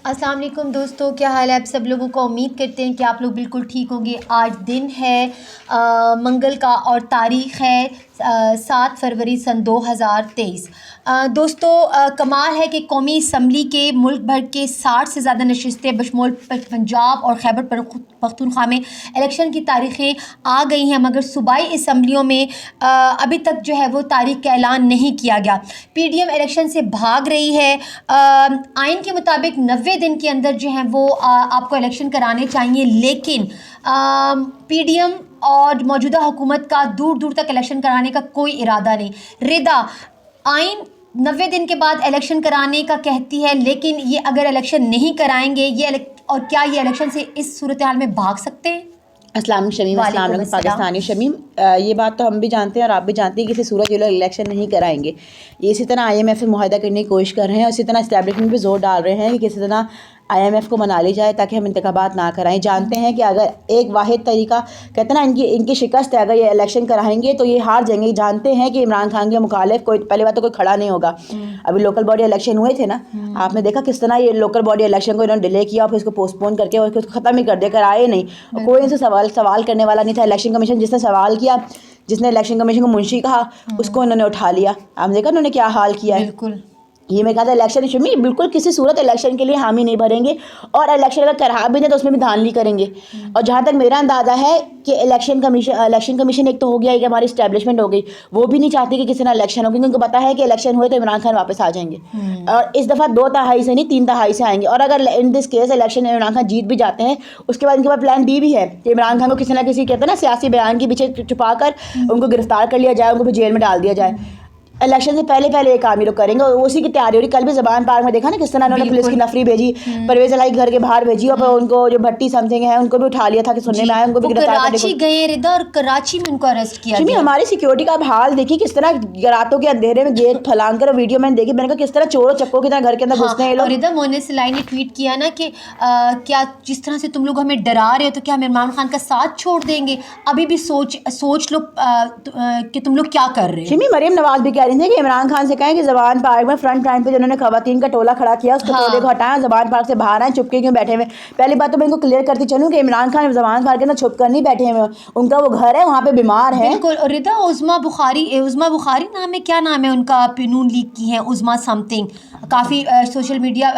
السلام علیکم دوستو، کیا حال ہے آپ سب لوگوں کو؟ امید کرتے ہیں کہ آپ لوگ بالکل ٹھیک ہوں گے۔ آج دن ہے منگل کا اور تاریخ ہے 7 فروری سن 2023۔ دوستو کمال ہے کہ قومی اسمبلی کے ملک بھر کے 60 سے زیادہ نشستیں بشمول پنجاب اور خیبر پختونخوا میں الیکشن کی تاریخیں آ گئی ہیں، مگر صوبائی اسمبلیوں میں ابھی تک جو ہے وہ تاریخ کا اعلان نہیں کیا گیا۔ پی ڈی ایم الیکشن سے بھاگ رہی ہے۔ آئین کے مطابق 90 دن کے اندر جو ہیں وہ آپ کو الیکشن کرانے چاہیے، لیکن پی ڈی ایم اور موجودہ حکومت کا دور دور تک الیکشن کرانے کا کوئی ارادہ نہیں۔ رضا آئین 90 دن کے بعد الیکشن کرانے کا کہتی ہے، لیکن یہ اگر الیکشن نہیں کرائیں گے اور کیا یہ الیکشن سے اس صورتحال میں بھاگ سکتے ہیں؟ السلام علیکم شمیم، السلام علیکم پاکستانی شمیم۔ یہ بات تو ہم بھی جانتے ہیں اور آپ بھی جانتے ہیں کہ کسی صورت یہ لوگ الیکشن نہیں کرائیں گے۔ یہ اسی طرح آئی ایم ایف سے معاہدہ کرنے کی کوشش کر رہے ہیں اور اسی طرح اسٹیبلشمنٹ پہ زور ڈال رہے ہیں کہ کسی طرح آئی ایم ایف کو منا لی جائے تاکہ ہم انتخابات نہ کرائیں۔ جانتے ہیں کہ اگر ایک واحد طریقہ کہتے ہیں نا ان کی شکست ہے، اگر یہ الیکشن کرائیں گے تو یہ ہار جائیں گے۔ جانتے ہیں کہ عمران خان کے مخالف کوئی پہلی بات تو کوئی کھڑا نہیں ہوگا۔ ابھی لوکل باڈی الیکشن ہوئے تھے نا، آپ نے دیکھا کس طرح یہ لوکل باڈی الیکشن کو انہوں نے ڈیلے کیا اور پھر اس کو پوسٹ پون کر کے اور اس کو ختم ہی کر دیا، کرائے نہیں۔ اور کوئی ان سے سوال کرنے والا نہیں تھا۔ الیکشن کمیشن جس نے سوال کیا، جس نے الیکشن کمیشن کو منشی کہا، اس کو انہوں نے اٹھا لیا۔ آپ نے دیکھا انہوں نے کیا حال کیا ہے۔ بالکل یہ میں کہا تھا الیکشن شمی بالکل کسی صورت الیکشن کے لیے حامی نہیں بھریں گے، اور الیکشن اگر کرا بھی دیں تو اس میں بھی دھاندلی کریں گے۔ اور جہاں تک میرا اندازہ ہے کہ الیکشن کمیشن ایک تو ہو گیا، ایک ہماری اسٹیبلشمنٹ ہو گئی، وہ بھی نہیں چاہتی کہ کسی نہ الیکشن ہو، کیونکہ ان کو پتا ہے کہ الیکشن ہوئے تو عمران خان واپس آ جائیں گے، اور اس دفعہ 2 تہائی سے نہیں 3 تہائی سے آئیں گے۔ اور اگر ان دس کیس الیکشن میں عمران خان جیت بھی جاتے ہیں، اس کے بعد ان کے پاس پلان بی بھی ہے کہ عمران خان کو کسی نہ کسی کہتے ہیں نا سیاسی بیان کے پیچھے چھپا کر ان کو گرفتار کر لیا جائے، ان کو بھی جیل میں ڈال دیا جائے۔ الیکشن سے پہلے ایک کام یہ لوگ کریں گے، اور اسی کی تیاری ہو رہی۔ کل بھی زبان پارک میں دیکھا نا کس طرح انہوں نے پولیس کی نفری بھیجی، پرویز الہی گھر کے باہر بھیجی، اور ان کو جو بھٹی سم تھنگ ہے ان کو بھی اٹھا لیا تھا کہ سننے میں آیا ان کو بھی گرفتار کرنے کو۔ کراچی گئے رضا، اور کراچی میں ان کو اریسٹ کیا گیا۔ ہماری سیکیورٹی کا اب حال دیکھیے کس طرح راتوں کے اندھیرے میں گیٹ پھلانگ کر ویڈیو میں نے دیکھی، میں نے کہا کس طرح چوروں چکوں کی طرح گھر کے اندر گھستے ہیں یہ لوگ۔ اور رضا مونے سلائی نے ٹویٹ کیا نا کہ کیا جس طرح سے تم لوگ ہمیں ڈرا رہے ہو تو کیا ہم عمران خان کا ساتھ چھوڑ دیں گے؟ ابھی بھی سوچ لو کہ تم لوگ کیا کر رہے ہو۔ شمی مریم نواز بھی کہہ رہی تھی کہ عمران خان سے کہیں کہ زبان پارک میں فرنٹ لائن پہ جنہوں نے خواتین کا ٹولہ کھڑا کیا اس کو ٹولے کو ہٹائیں، زبان پارک سے باہر آئیں، چھپ کے کیوں بیٹھے ہوئے۔ پہلی بات تو میں ان کو کلیئر کرتی چلوں کہ عمران خان زبان پارک کے اندر چھپ کر نہیں بیٹھے ہوئے، ان کا وہ گھر ہے وہاں پہ بیمار ہے۔ بالکل۔ اور رضا عظمیٰ بخاری نام ہے، کیا نام ہے ان کا، نون لیگ کی ہیں عظمیٰ سم تھنگ، کافی سوشل میڈیا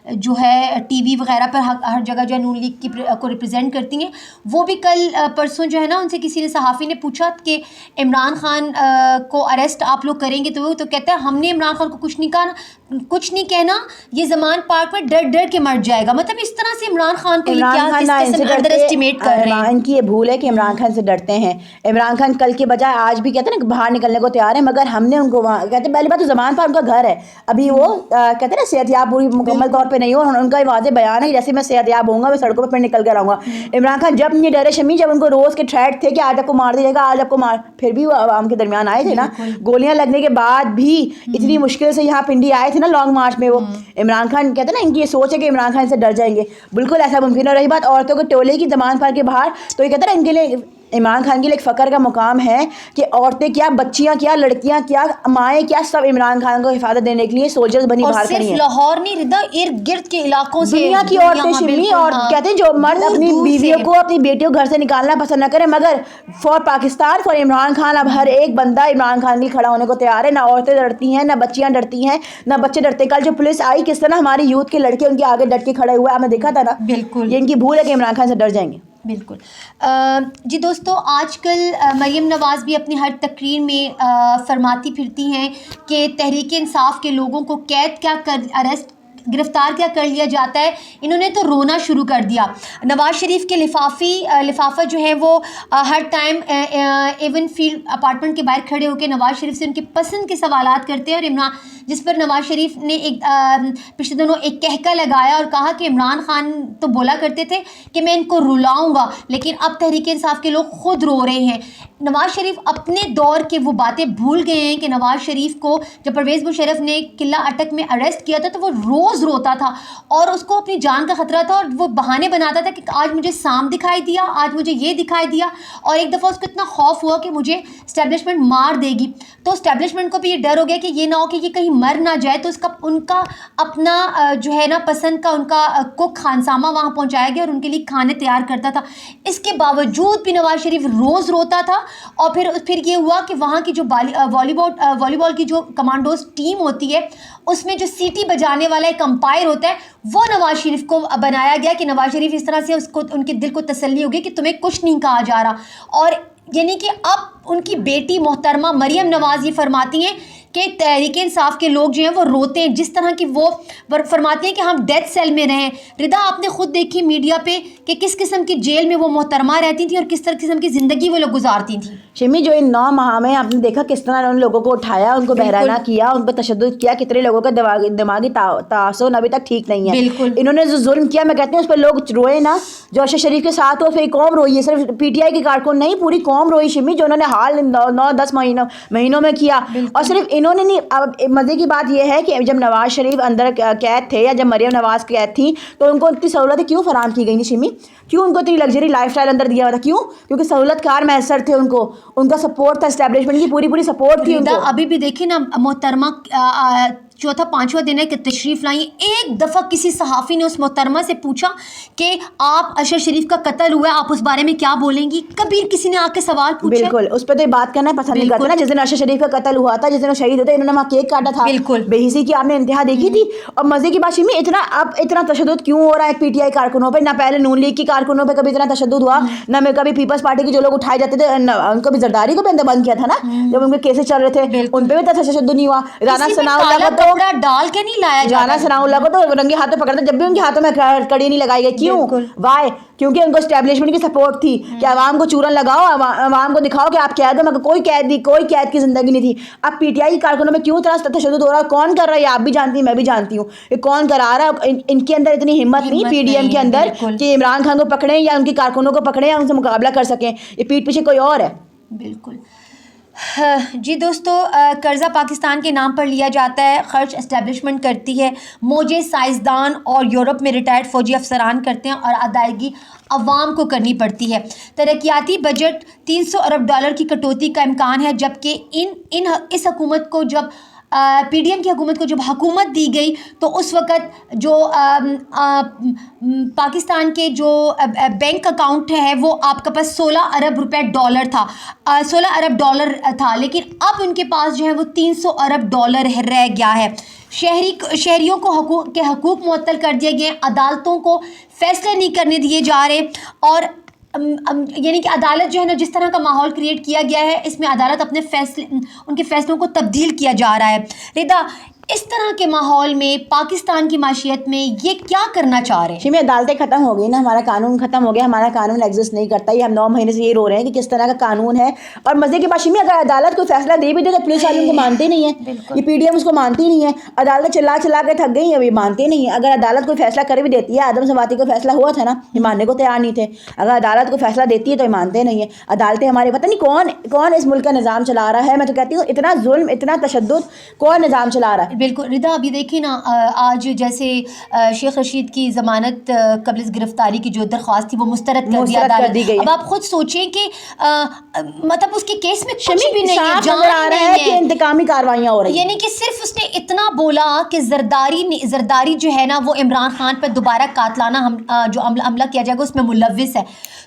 جو ہے ٹی وی وغیرہ پر ہر جگہ جو ہے نون لیگ کی کو ریپرزینٹ کرتی ہیں۔ وہ بھی کل پرسوں جو ہے نا ان سے کسی نے صحافی نے پوچھا کہ عمران خان کو اریسٹ آپ لوگ کریں گے تو کہتا ہے ہم نے عمران خان کو کچھ نہیں کہنا، یہ زمان پارک میں ڈر ڈر کے مر جائے گا۔ مطلب اس طرح سے عمران خان کو انڈر اسٹیمیٹ کر رہے ہیں۔ ان کی یہ بھول ہے کہ عمران خان سے ڈرتے ہیں۔ عمران خان کل کے بجائے آج بھی کہتے ہیں نا باہر نکلنے کو تیار ہے، مگر ہم نے ان کو وہاں کہتے ہیں پہلی بات تو زمان پارک ان کا گھر ہے، ابھی وہ کہتے ہیں نا صحت یاب پوری مکمل طور پہ نہیں ہو، ان کا واضح بیان ہے جیسے میں صحت یاب ہوں گا میں سڑکوں پہ نکل کر آؤں گا۔ عمران خان جب نہیں ڈرے شمی، جب ان کو روز کے تھریٹ تھے کہ آج آپ کو مار دیا جائے گا، آج آپ کو مار، پھر بھی وہ عوام کے درمیان آئے تھے نا، گولیاں لگنے کے بعد بھی اتنی مشکل سے یہاں پنڈی آئے تھے نا لانگ مارچ میں۔ وہ عمران خان کہتے ہیں نا ان کی یہ سوچ ہے کہ عمران خان سے ڈر جائیں گے، بالکل ایسا ممکن ہے۔ رہی بات عورتوں کے ٹولے کی زمان پارک کے باہر، تو یہ کہتے ہیں نا ان کے لیے عمران خان کے لیے ایک فخر کا مقام ہے کہ عورتیں کیا، بچیاں کیا، لڑکیاں کیا، مائیں کیا، سب عمران خان کو حفاظت دینے کے لیے سولجرز بنی باہر کھڑی ہیں۔ اور صرف لاہور نہیں رضا، ارد گرد کے علاقوں سے دنیا کی عورتیں شمی، اور کہتے ہیں جو مرد اپنی بیویوں کو اپنی بیٹیوں کو گھر سے نکالنا پسند نہ کرے، مگر فار پاکستان فار عمران خان اب ہر ایک بندہ عمران خان کے لیے کھڑا ہونے کو تیار ہے۔ نہ عورتیں ڈرتی ہیں، نہ بچیاں ڈرتی ہیں، نہ بچے ڈرتے ہیں۔ کل جو پولیس آئی کس طرح ہماری یوتھ کے لڑکے ان کے آگے ڈٹ کے کھڑے ہوئے، آپ نے دیکھا تھا نا۔ بالکل یہ ان کی بھول ہے کہ عمران خان سے ڈر جائیں گے۔ بالکل جی دوستو، آج کل مریم نواز بھی اپنی ہر تقریر میں فرماتی پھرتی ہیں کہ تحریک انصاف کے لوگوں کو قید کیا کر گرفتار کیا کر لیا جاتا ہے، انہوں نے تو رونا شروع کر دیا۔ نواز شریف کے لفافہ جو ہے وہ ہر ٹائم ایون فیلڈ اپارٹمنٹ کے باہر کھڑے ہو کے نواز شریف سے ان کے پسند کے سوالات کرتے ہیں، اور جس پر نواز شریف نے پچھلے دنوں ایک کہکا لگایا اور کہا کہ عمران خان تو بولا کرتے تھے کہ میں ان کو رلاؤں گا، لیکن اب تحریک انصاف کے لوگ خود رو رہے ہیں۔ نواز شریف اپنے دور کے وہ باتیں بھول گئے ہیں کہ نواز شریف کو جب پرویز مشرف نے قلعہ اٹک میں اریسٹ کیا تھا تو وہ روز روتا تھا اور اس کو اپنی جان کا خطرہ تھا، اور وہ بہانے بناتا تھا کہ آج مجھے سام دکھائی دیا، آج مجھے یہ دکھائی دیا، اور ایک دفعہ اس کو اتنا خوف ہوا کہ مجھے اسٹیبلشمنٹ مار دے گی، تو اسٹیبلشمنٹ کو بھی یہ ڈر ہو گیا کہ یہ نہ ہو کہ یہ کہیں مر نہ جائے تو ان کا اپنا جو ہے نا پسند کا ان کا کوک خانسامہ وہاں پہنچایا گیا اور ان کے لیے کھانے تیار کرتا تھا. اس کے باوجود بھی نواز شریف روز روتا تھا. اور پھر یہ ہوا کہ وہاں کی جو والی بال کی جو کمانڈوز ٹیم ہوتی ہے اس میں جو سیٹی بجانے والا ایک امپائر ہوتا ہے وہ نواز شریف کو بنایا گیا کہ نواز شریف اس طرح سے ان کے دل کو تسلی ہوگی کہ تمہیں کچھ نہیں کہا جا رہا. اور یعنی کہ اب ان کی بیٹی محترمہ مریم نواز یہ فرماتی ہیں کہ تحریک انصاف کے لوگ جو ہیں وہ روتے ہیں, جس طرح کی وہ فرماتی ہیں کہ ہم ڈیتھ سیل میں رہیں. ردا آپ نے خود دیکھی میڈیا پہ کہ کس قسم کی جیل میں وہ محترمہ رہتی تھیں اور کس طرح قسم کی زندگی وہ لوگ گزارتی تھیں. شمی جو ان 9 ماہ میں آپ نے دیکھا کس طرح ان لوگوں کو اٹھایا, ان کو بحرانہ کیا, ان پر تشدد کیا, کتنے لوگوں کا دماغی تعصب ابھی تک ٹھیک نہیں ہے. بالکل انہوں نے جو ظلم کیا میں کہتی ہوں اس پہ لوگ روئے نا, جو ارشد شریف کے ساتھ ہو پھر قوم روئی ہے, صرف پی ٹی آئی کے کارکن نہیں پوری قوم روئی شمی, جو انہوں نے حال 9-10 مہینوں میں کیا. اور صرف انہوں نے نہیں, اب مزے کی بات یہ ہے کہ جب نواز شریف اندر قید تھے یا جب مریم نواز قید تھیں تو ان کو اتنی سہولتیں کیوں فراہم کی گئی تھیں شمی, کیوں ان کو اتنی لگژری لائف اسٹائل اندر دیا ہوا تھا, کیوں؟ کیونکہ سہولت کار میسر تھے, ان کا سپورٹ تھا, اسٹیبلشمنٹ کی پوری سپورٹ تھی ان کو. ابھی بھی دیکھیں نا محترمہ 4تھا-5واں دن ہے کہ تشریف لائیں, ایک دفعہ کسی صحافی نے اس محترمہ سے پوچھا کہ آپ ارشد شریف کا قتل ہوا ہے آپ اس بارے میں کیا بولیں گی؟ کبھی کسی نے آ کے سوال پوچھا؟ بالکل, اس پہ تو بات کرنا پسند نہیں کرتے نا. جس دن ارشد شریف کا قتل ہوا تھا, جس دن وہ شہید ہوتے, انہوں نے وہاں کیک کاٹا تھا. بالکل بے حسی کی آپ نے انتہا دیکھی تھی. اور مزے کی بات شمی, اتنا تشدد کیوں ہو رہا ہے پی ٹی آئی کارکنوں پہ؟ نہ پہلے نون لیگ کی کارکنوں پہ کبھی اتنا تشدد ہوا, نہ میں کبھی پیپلز پارٹی کے جو لوگ اٹھائے جاتے تھے ان کو بھی زرداری کو بھی اندر بند کیا تھا نا, جب ان کے کیسز چل رہے تھے ان پہ بھی تشدد نہیں ہوا. رانا ثناء اللہ کو تو ڈال کے نہیں لایا جاتا, رانا ثناء اللہ کو تو رنگے ہاتھوں پکڑتے جب بھی ان کے ہاتھوں میں کڑی نہیں لگائی گئی. کیوں؟ وائی؟ کیونکہ ان کو اسٹیبلشمنٹ کی سپورٹ تھی کہ عوام کو چورن لگاؤ, عوام کو دکھاؤ کہ آپ قید ہو, مگر کوئی قید کی زندگی نہیں تھی. اب پی ٹی آئی کارکنوں میں کیوں اتنا تشدد ہو رہا ہے, کون کر رہا ہے؟ آپ بھی جانتی ہیں, میں بھی جانتی ہوں کہ کون کرا رہا ہے. ان کے اندر اتنی ہمت نہیں پی ڈی ایم کے اندر کہ عمران خان کو پکڑیں یا ان کے کارکنوں کو پکڑیں یا ان سے مقابلہ کر سکیں. یہ پیٹھ پیچھے کوئی اور ہے. بالکل. جی دوستو, قرضہ پاکستان کے نام پر لیا جاتا ہے, خرچ اسٹیبلشمنٹ کرتی ہے, موجے سائنسدان اور یورپ میں ریٹائرڈ فوجی افسران کرتے ہیں اور ادائیگی عوام کو کرنی پڑتی ہے. ترقیاتی بجٹ $300 ارب کی کٹوتی کا امکان ہے, جبکہ اس حکومت کو جب پی ڈی ایم کی حکومت کو جب حکومت دی گئی تو اس وقت جو پاکستان کے جو بینک اکاؤنٹ ہے وہ آپ کے پاس $16 ارب تھا, $16 ارب تھا, لیکن اب ان کے پاس جو ہے وہ $300 ارب رہ گیا ہے. شہریوں کو حقوق معطل کر دیے گئے, عدالتوں کو فیصلے نہیں کرنے دیے جا رہے, اور یعنی کہ عدالت جو ہے نا جس طرح کا ماحول کریٹ کیا گیا ہے اس میں عدالت ان کے فیصلوں کو تبدیل کیا جا رہا ہے. ردا, اس طرح کے ماحول میں پاکستان کی معیشت میں یہ کیا کرنا چاہ رہے ہیں؟ شمی عدالتیں ختم ہو گئی نا, ہمارا قانون ختم ہو گیا, ہمارا قانون ایگزسٹ نہیں کرتا. یہ ہم 9 مہینے سے یہ رو رہے ہیں کہ کس طرح کا قانون ہے. اور مزے کی بات شمی, اگر عدالت کوئی فیصلہ دے بھی دے تو پولیس والے ان کو مانتے نہیں ہیں, یہ پی ڈی ایم اس کو مانتی نہیں ہے. عدالت چلا کے تھک گئی ہیں, ابھی مانتے نہیں ہیں. اگر عدالت کوئی فیصلہ کر بھی دیتی ہے, آدم سواتی کو فیصلہ ہوا تھا نا, یہ ماننے کو تیار نہیں تھے. اگر عدالت کو فیصلہ دیتی ہے تو یہ مانتے نہیں ہیں. عدالتیں ہمارے پتہ نہیں کون اس ملک کا نظام چلا رہا ہے. میں تو کہتی ہوں اتنا ظلم, اتنا تشدد کون نظام چلا رہا ہے. بالکل ردا, ابھی دیکھیں نا, آج جیسے شیخ رشید کی ضمانت قبل گرفتاری کی جو درخواست تھی وہ مسترد کر دی گئی. اب آپ خود سوچیں کہ مطلب اس کے کیس میں کچھ بھی نہیں ہے, جان رہا ہے کہ انتقامی کاروائیاں ہو رہی ہیں. یعنی کہ صرف اس نے اتنا بولا کہ زرداری جو ہے نا وہ عمران خان پر دوبارہ قاتلانہ جو عملہ کیا جائے گا اس میں ملوث ہے.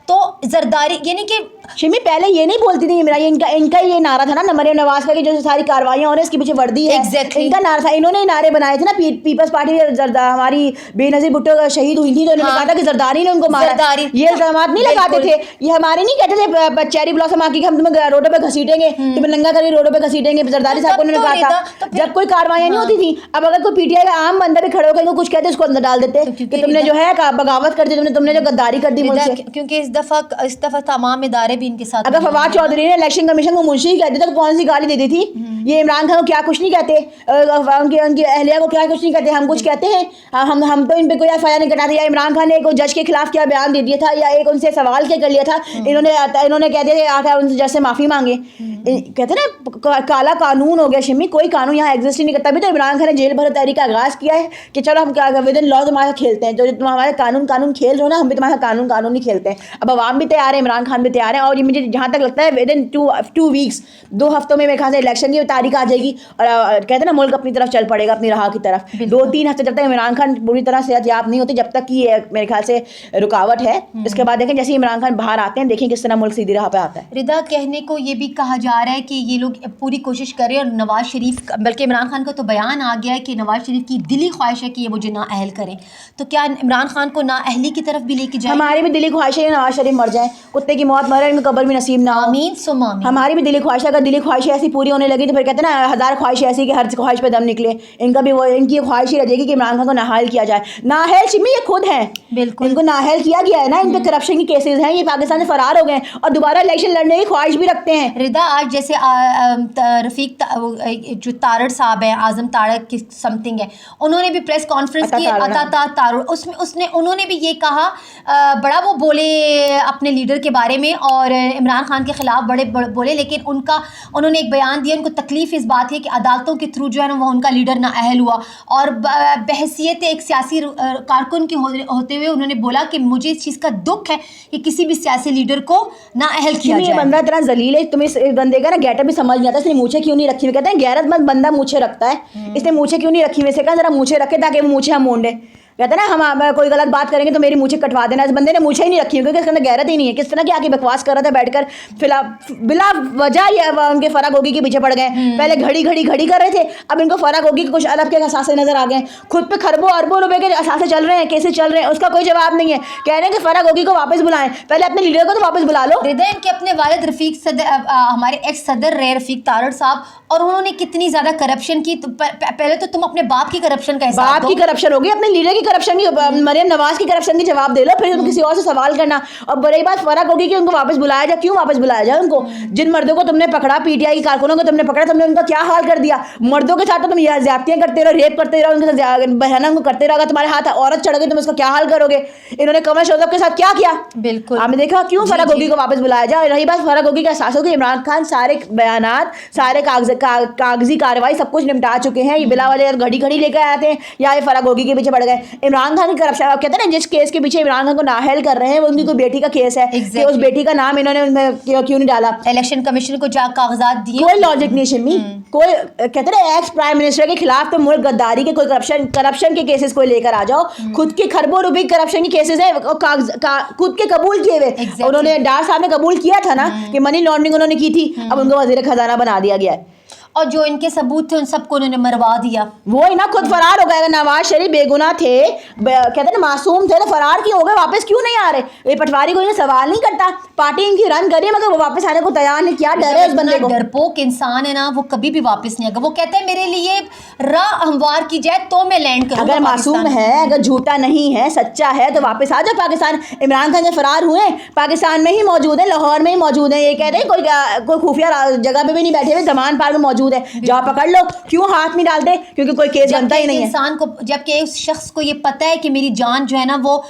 تو زرداری یعنی کہ شمی پہلے یہ نہیں بولتی تھی عمران, ان کا یہ نعرہ تھا نا مریم نواز کا کہ جو ساری کاروائیاں ہو رہی ہیں اس کے پیچھے وردی ہے, ان کا نعرہ تھا. انہوں نے نعرے بنائے تھے نا, پیپلز پارٹی ہماری بے نظیر بھٹو شہید ہوئی تھی تو انہوں نے کہا تھا کہ زرداری نے ان کو مارا. یہ الزامات نہیں لگاتے تھے, یہ ہمارے نہیں کہتے تھے چیری بلاسم آ کے ہم تمہیں روڈوں پہ گھسیٹیں گے, تمہیں ننگا کر کے روڈوں پہ گھسیٹیں گے. زرداری صاحب کو انہوں نے کہا تھا جب کوئی کاروائیاں نہیں ہوتی تھی. اب اگر کوئی پی ٹی آئی کا عام بندہ بھی کھڑے ہو کے ان کو کچھ کہتے اس کو اندر ڈال دیتے کہ تم نے جو ہے بغاوت کر دی, تم نے جو غداری کر دی ملک سے. کیونکہ اس دفعہ تمام ادارے بھی ان کے ساتھ. اگر فواد چودھری نے الیکشن کمیشن کو منشی کہتے تو کون سی گالی دیتی تھی؟ یہ عمران خان کو کیا کچھ نہیں کہتے, ان کی اہلیہ کو کیا کچھ نہیں کہتے. ہم کچھ کہتے ہیں, ہم تو ان پہ کوئی ایف آئی آر نہیں کٹاتے. یا عمران خان نے ایک جج کے خلاف کیا بیان دے دیا تھا, یا ایک ان سے سوال کیا کر لیا تھا, انہوں نے کہتے تھے آ کر ان سے جج سے معافی مانگے. کہتے نا کالا قانون ہو گیا شمی, کوئی قانون یہاں ایگزسٹ نہیں کرتا. بھی تو عمران خان نے جیل بھر تحریک کا آغاز کیا ہے کہ چلو ہم کیا ود ان لا تمہارا کھیلتے ہیں, جو تم ہمارے قانون کھیل رہے ہو نا, ہم بھی تمہارا قانون نہیں کھیلتے ہیں. اب عوام بھی تیار ہے, عمران خان بھی تیار ہے, اور یہ مجھے جہاں تک لگتا ہے ود ان 2 ویکس 2 ہفتوں میں میرے خیال سے الیکشن کی تاریخ آ جائے گی اور کہتے ہیں نا ملک اپنی طرف چل پڑے گا, اپنی راہ کی طرف. 2-3 ہفتے جب تک عمران خان پوری طرح صحت یاب نہیں ہوتی, جب تک کہ میرے خیال سے رکاوٹ ہے. اس کے بعد دیکھیں جیسے عمران خان باہر آتے ہیں, دیکھیں کس طرح ملک سیدھی راہ پہ آتا ہے. رضا, کہنے کو یہ بھی کہا جا رہا ہے کہ یہ لوگ پوری کوشش کریں, اور نواز شریف, بلکہ عمران خان کا تو بیان آ گیا ہے کہ نواز شریف کی دلی خواہش ہے کہ یہ مجھے نااہل کریں, تو کیا عمران خان کو نااہلی کی طرف بھی لے کے جائیں؟ ہماری بھی دلی خواہش ہے نواز شریف مر جائیں, کتے کی موت مرے, ان میں قبر بھی نصیب نہ ہو. آمین ثم آمین. ہماری بھی دلی خواہش ہے, اگر دلی خواہش ایسی پوری ہونے لگی تو پھر کہتے ہیں نا 1000 خواہش ایسی کہ ہر خواہش پہ دم نکلے. ان کا بھی وہ, ان کی خواہش ہی رہ جائے گی کہ عمران خان کو نااہل کیا جائے. نااہل شمی یہ خود ہیں, بالکل ان کو نااہل کیا گیا ہے نا, ان پہ کرپشن کی کیسز ہیں, یہ پاکستان سے فرار ہو گئے ہیں اور دوبارہ الیکشن لڑنے کی خواہش بھی رکھتے ہیں. رضا, آج جیسے رفیق جو تارڑ صاحب ہیں, اعظم تارڑ کی سم تھنگ ہے, انہوں نے بھی پریس کانفرنس کی, تارڑ, اس میں انہوں نے بھی یہ کہا, بڑا وہ بولے اپنے لیڈر کے بارے میں اور عمران خان کے خلاف بڑے بولے, لیکن انہوں نے ایک بیان دیا, ان کو تکلیف اس بات ہے کہ عدالتوں کے تھرو جو ہے نا وہ ان کا لیڈر نااہل ہوا, اور بحیثیت ایک سیاسی کارکن کے ہوتے ہوئے انہوں نے بولا کہ مجھے اس چیز کا دکھ ہے کہ کسی بھی سیاسی لیڈر کو نااہل کیا جائے. یہ بندہ اتنا ذلیل ہے, تمہیں اس بندے کا نا گیٹ اپ بھی سمجھ نہیں آتا, اس نے مونچھیں کیوں نہیں رکھی ہوئی. کہتے ہیں غیرت مند بندہ مونچھیں رکھتا ہے, اس نے مونچھیں کیوں نہیں رکھی ہوئی. سے کہا ذرا مونچھیں رکھے تاکہ وہ مونچھیں ہم مونڈے. کہتے ہیں نا ہم کوئی غلط بات کریں گے تو میری مونچھیں کٹوا دینا. اس بندے نے مونچھیں ہی نہیں رکھی ہوئی, کیونکہ اس کے اندر غیرت ہی نہیں ہے. کس طرح کی آگے بکواس کر رہا تھا بیٹھ کر, بلا وجہ یہ ان کے فرق ہوگی کے پیچھے پڑ گئے. پہلے گھڑی کر رہے تھے, اب ان کو فرق ہوگی کہ کچھ الگ کے اثاثے نظر آ گئے. خود پہ خربوں اربوں روپے کے اثاثے چل رہے ہیں, کیسے چل رہے ہیں, اس کا کوئی جواب نہیں ہے. کہہ رہے ہیں کہ فرق ہوگی کو واپس بلائیں, پہلے اپنے لیڈر کو تو واپس بلا لو. رضا, ان کے اپنے والد رفیق صدر, ہمارے ایکس صدر رہے رفیق تارڑ صاحب, اور انہوں نے کتنی زیادہ کرپشن کی. پہلے تو تم اپنے باپ کی کرپشن کا حساب دو. باپ کی کرپشن ہوگی, اپنے لیڈر کی کرپشن کی, مریم نواز کی کرپشن کی جواب دے لو, پھر تم کسی اور سے سوال کرنا. اور بڑی بات فرق ہوگی کہ ان کو واپس بلایا جائے. کیوں واپس بلایا جائے ان کو؟ جن مردوں کو تم نے پکڑا, پی ٹی آئی کے کارکنوں کو تم نے پکڑا, تم نے ان کا کیا حال کر دیا. مردوں کے ساتھ تو تم زیادتیاں کرتے رہو, ریپ کرتے رہو, ان کے ساتھ بہنوں کو کرتے رہو. تمہارے ہاتھ عورت چڑھ گئی, تم اس کا کیا حال کرو گے. انہوں نے قمر شوذب کے ساتھ کیا کیا, بالکل آپ نے دیکھا. کیوں فرق ہوگی کو واپس بلایا جائے. رہی بات فرق ہوگی کے احساس ہوگی, عمران خان سارے بیانات, سارے کاغذی کارروائی سب کچھ نمٹا چکے ہیں. یہ بلا والے گھڑی لے کے آتے ہیں, یا یہ فرق ہوگی کے پیچھے پڑ گئے. عمران خان کی کرپشن, آپ کہتے ہیں نا جس کیس کے پیچھے عمران خان کو نااہل کر رہے ہیں, وہ ان کی کوئی بیٹی کا کیس ہے, کہ اس بیٹی کا نام انہوں نے کیوں نہیں ڈالا. الیکشن کمیشن کو جا کاغذات دیے, کوئی لاجک نہیں شمی. کوئی کہتے ہیں ایکس پرائم منسٹر کے خلاف تو ملک غداری کے, کوئی کرپشن کے کیسز کوئی لے کر آ جاؤ. خود کے خربوں روپے کرپشن کے کیسز ہیں, خود کے قبول کیے ہوئے. انہوں نے ڈار صاحب نے قبول کیا تھا نا کہ منی لانڈرنگ انہوں نے کی تھی, اب ان کو وزیر خزانہ بنا دیا گیا ہے. اور جو ان کے ثبوت تھے ان سب کو انہوں نے مروا دیا. وہی نا, خود فرار ہو گئے. اگر نواز شریف بے گناہ تھے, کہتے ہیں معصوم تھے, تو فرار کیوں ہو گئے, واپس کیوں نہیں آ رہے. یہ پٹواری کو یہ سوال نہیں کرتا, پارٹی ان کی رن کری مگر وہ واپس آنے کو تیار نہیں. کیا ڈر ہے اس بندے کو. ڈرپوک انسان ہے نا, وہ کبھی بھی واپس نہیں آئے گا. وہ کہتے ہیں میرے لیے راہ ہموار کی جائے تو میں لینڈ کروں. اگر معصوم ہے, اگر جھوٹا نہیں ہے, سچا ہے, تو واپس آ جاؤ پاکستان. عمران خان سے فرار ہوئے, پاکستان میں ہی موجود ہیں, لاہور میں ہی موجود ہیں. یہ کہتے ہیں کوئی خفیہ جگہ پہ بھی نہیں بیٹھے ہوئے, دمان پارک میں موجود ہے, جاؤ پکڑ لو. کیوں ہاتھ نہیں ڈالتے, کیونکہ کوئی کیس بنتا ہی نہیں ہے. انسان کو, جبکہ اس شخص کو یہ پتہ ہے کہ میری جان جو ہے نا وہ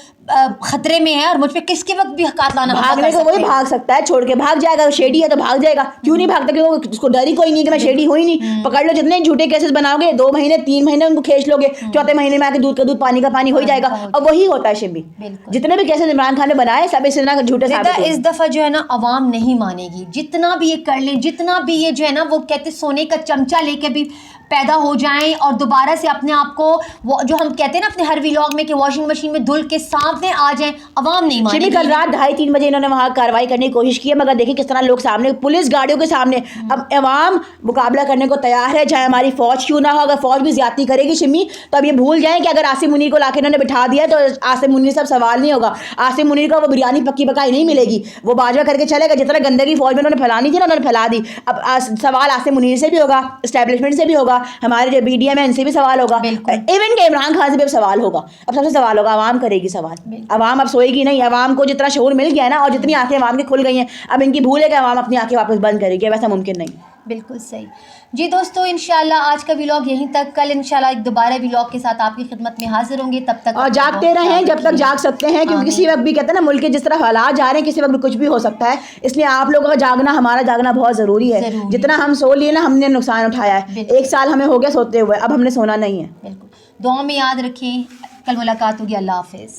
خطرے میں ہے, اور مجھ پہ کس کے وقت بھی ہاتھ لانا. بھاگنے کو وہی بھاگ سکتا ہے, چھوڑ کے بھاگ جائے گا. شیڈی ہے تو بھاگ جائے گا. کیوں نہیں بھاگتا, کیونکہ اس کو ڈر ہی کوئی نہیں کہ میں شیڈی ہوئی نہیں. پکڑ لو, جتنے جھوٹے کیسز بناؤ گے, 2 مہینے 3 مہینے ان کو کھینچ لو گے, 4تھے مہینے میں آ کے دودھ کا دودھ پانی کا پانی ہو جائے گا. اور وہی ہوتا ہے شمی, جتنے بھی کیسز عمران خان نے بنائے سب اس طرح جھوٹے ثابت ہوئے. اس دفعہ جو ہے نا عوام نہیں مانے گی, جتنا بھی یہ کر لیں, جتنا بھی یہ جو ہے نا وہ کہتے سونے کا چمچہ لے کے بھی پیدا ہو جائیں اور دوبارہ سے اپنے آپ کو جو ہم کہتے ہیں نا اپنے ہر ویلاگ میں کہ واشنگ مشین میں دھل کے سامنے آ جائیں, عوام نہیں مانے گی. کل رات 2:30-3 بجے انہوں نے وہاں کارروائی کرنے کی کوشش کی ہے, مگر دیکھیں کس طرح لوگ سامنے, پولیس گاڑیوں کے سامنے. اب عوام مقابلہ کرنے کو تیار ہے, چاہے ہماری فوج کیوں نہ ہو. اگر فوج بھی زیادتی کرے گی شمی, تو اب یہ بھول جائیں کہ اگر عاصم منیر کو لا کے انہوں نے بٹھا دیا تو عاصم منیر سے اب سوال نہیں ہوگا. عاصم منیر کو وہ بریانی پکی پکائی نہیں ملے گی, وہ باجوہ کر کے چلے گا. جتنا گندگی فوج میں انہوں نے پھیلانی تھی نا, انہوں نے پھیلا دی. اب سوال عاصم منیر سے بھی ہوگا, اسٹیبلشمنٹ سے بھی ہوگا, ہمارے جو میڈیا میں ان سے بھی سوال ہوگا, ایون کہ عمران خان سے بھی اب سوال ہوگا. اب سب سے سوال ہوگا, عوام کرے گی سوال. عوام اب سوئے گی نہیں. عوام کو جتنا شعور مل گیا ہے نا, اور جتنی آنکھیں عوام کی کھل گئی ہیں, اب ان کی بھول ہے کہ عوام اپنی آنکھیں واپس بند کرے گی. ویسا ممکن نہیں. بالکل صحیح. جی دوستو, انشاءاللہ آج کا ویلاگ یہیں تک. کل انشاءاللہ ایک دوبارہ ویلاگ کے ساتھ آپ کی خدمت میں حاضر ہوں گے. تب تک اور جاگتے رہیں جب تک جاگ سکتے ہیں, کیونکہ کسی وقت بھی کہتے ہیں نا ملک کے جس طرح حالات جا رہے ہیں, کسی وقت بھی کچھ بھی ہو سکتا ہے. اس لیے آپ لوگوں کا جاگنا, ہمارا جاگنا بہت ضروری ہے. جتنا ہم سو لیے نا, ہم نے نقصان اٹھایا ہے. 1 سال ہمیں ہو گیا سوتے ہوئے, اب ہم نے سونا نہیں ہے. بالکل. دعا میں یاد رکھیں. کل ملاقات ہوگی. اللہ حافظ.